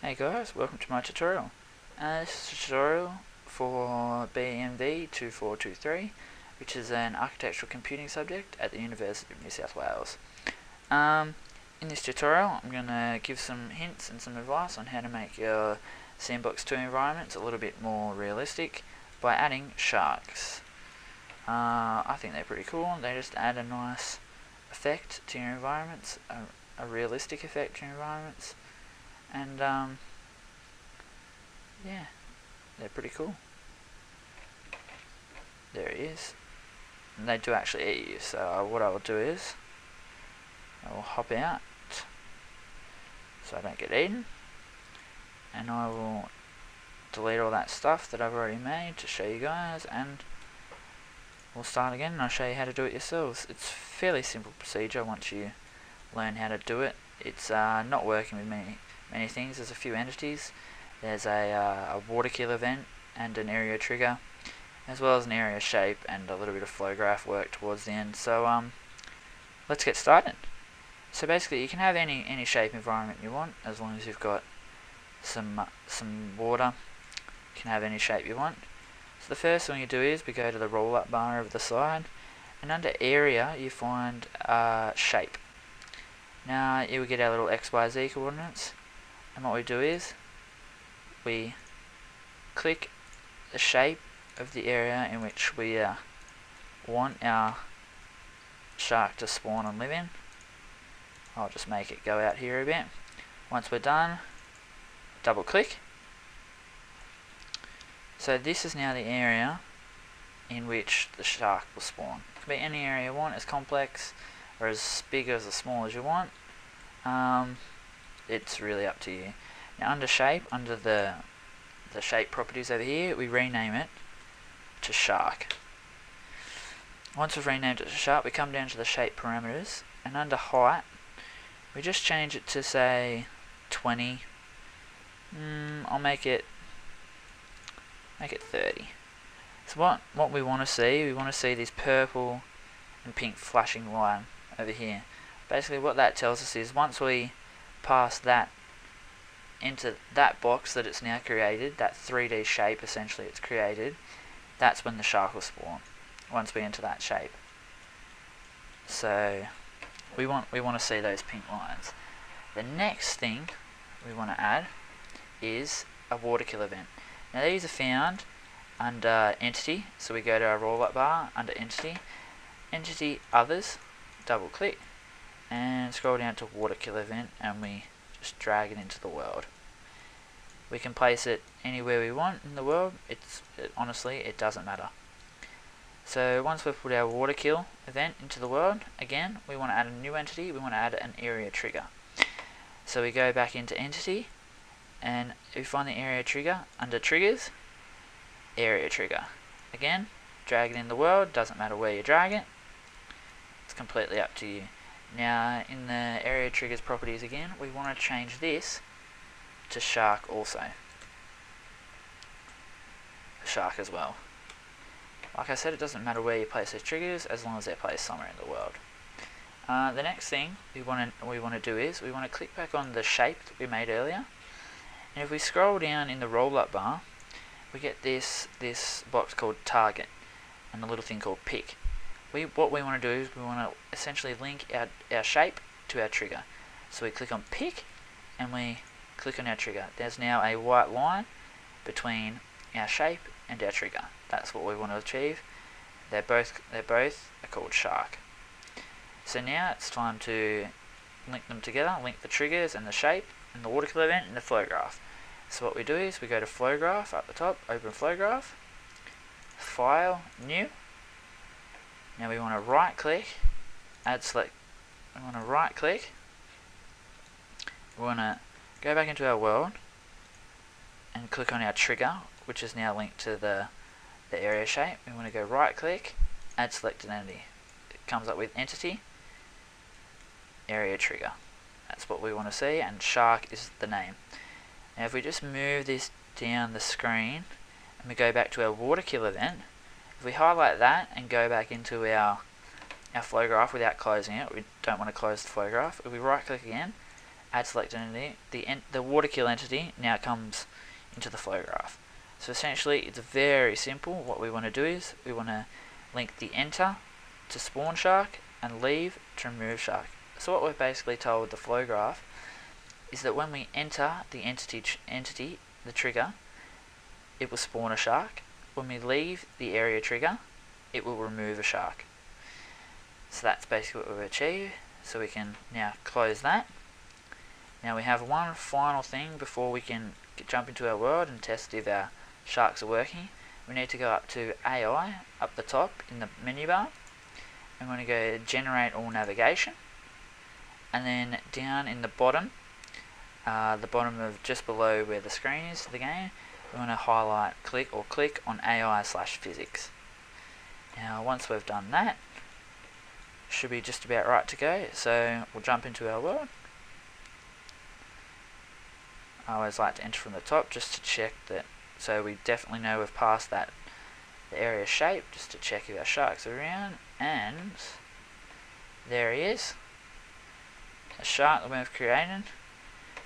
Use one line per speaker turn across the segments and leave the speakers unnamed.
Hey guys, welcome to my tutorial. This is a tutorial for BMV 2423, which is an architectural computing subject at the University of New South Wales. In this tutorial I'm going to give some hints and some advice on how to make your Sandbox2 environments a little bit more realistic by adding sharks. I think they're pretty cool. They just add a nice effect to your environments, a realistic effect to your environments. And yeah, they're pretty cool. There he is. And they do actually eat you, so what I will do is I will hop out so I don't get eaten, and I will delete all that stuff that I've already made to show you guys, and we'll start again and I'll show you how to do it yourselves. It's a fairly simple procedure once you learn how to do it. It's not working with many things. There's a few entities. There's a water kill event and an area trigger, as well as an area shape and a little bit of flow graph work towards the end. So let's get started. So basically you can have any shape environment you want, as long as you've got some water. You can have any shape you want. So the first thing you do is we go to the roll up bar over the side, and under area you find shape. Now you will get our little XYZ coordinates, and what we do is we click the shape of the area in which we want our shark to spawn and live in. I'll just make it go out here a bit. Once we're done, double click. So this is now the area in which the shark will spawn. It can be any area you want, as complex or as big or as small as you want. It's really up to you. Now under shape, under the shape properties over here, we rename it to shark. Once we've renamed it to shark, we come down to the shape parameters, and under height we just change it to say 20. I'll make it 30. So what we want to see this purple and pink flashing line over here. Basically what that tells us is once we pass that into that box that it's now created, that 3D shape essentially it's created, that's when the shark will spawn, once we enter that shape. So we want to see those pink lines. The next thing we want to add is a water kill event. Now these are found under entity, so we go to our roll up bar under entity, others, double click and scroll down to water kill event, and we just drag it into the world. We can place it anywhere we want in the world. Honestly, it doesn't matter. So once we've put our water kill event into the world, again we want to add a new entity. We want to add an area trigger. So we go back into entity, and we find the area trigger under triggers, area trigger. Again, drag it in the world. Doesn't matter where you drag it. It's completely up to you. Now in the area triggers properties again, we want to change this to shark also. Shark as well. Like I said, it doesn't matter where you place those triggers, as long as they're placed somewhere in the world. The next thing we want to do is we want to click back on the shape that we made earlier, and if we scroll down in the roll up bar, we get this box called target and a little thing called pick. What we want to do is we want to essentially link our shape to our trigger. So we click on pick and we click on our trigger. There's now a white line between our shape and our trigger. That's what we want to achieve. They're both called shark. So now it's time to link them together, link the triggers and the shape and the water kill event and the flow graph. So what we do is we go to flow graph up the top, open flow graph, file, new. Now we want to right click, add select. We want to right click. We want to go back into our world and click on our trigger, which is now linked to the area shape. We want to go right click, add selected entity. It comes up with entity, area trigger. That's what we want to see, and shark is the name. Now if we just move this down the screen and we go back to our water kill event, if we highlight that and go back into our flow graph without closing it, we don't want to close the flow graph. If we right click again, add select entity, the water kill entity now comes into the flow graph. So essentially it's very simple. What we want to do is we want to link the enter to spawn shark and leave to remove shark. So what we've basically told the flow graph is that when we enter the entity, the trigger, it will spawn a shark. When we leave the area trigger, it will remove a shark. So that's basically what we've achieved. So we can now close that. Now we have one final thing before we can jump into our world and test if our sharks are working. We need to go up to AI, up the top in the menu bar. I'm going to go generate all navigation. And then down in the bottom of just below where the screen is to the game, we want to highlight, click on AI/physics. Now once we've done that, should be just about right to go. So we'll jump into our world. I always like to enter from the top just to check that, so we definitely know we've passed the area shape, just to check if our sharks are around. And there he is, a shark that we've created,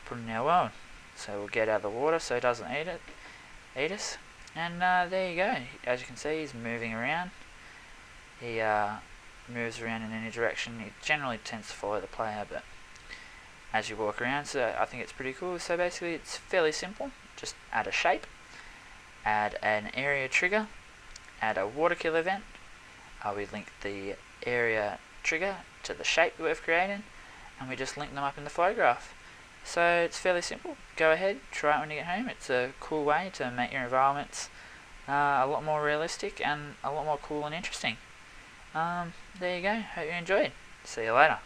put in our world. So we'll get out of the water so it doesn't eat us. And there you go. As you can see, he's moving around. He moves around in any direction. He generally tends to follow the player, but as you walk around, so I think it's pretty cool. So basically it's fairly simple. Just add a shape, add an area trigger, add a water kill event. We link the area trigger to the shape that we've created, and we just link them up in the flow graph. So it's fairly simple. Go ahead, try it when you get home. It's a cool way to make your environments a lot more realistic and a lot more cool and interesting. There you go. Hope you enjoyed. See you later.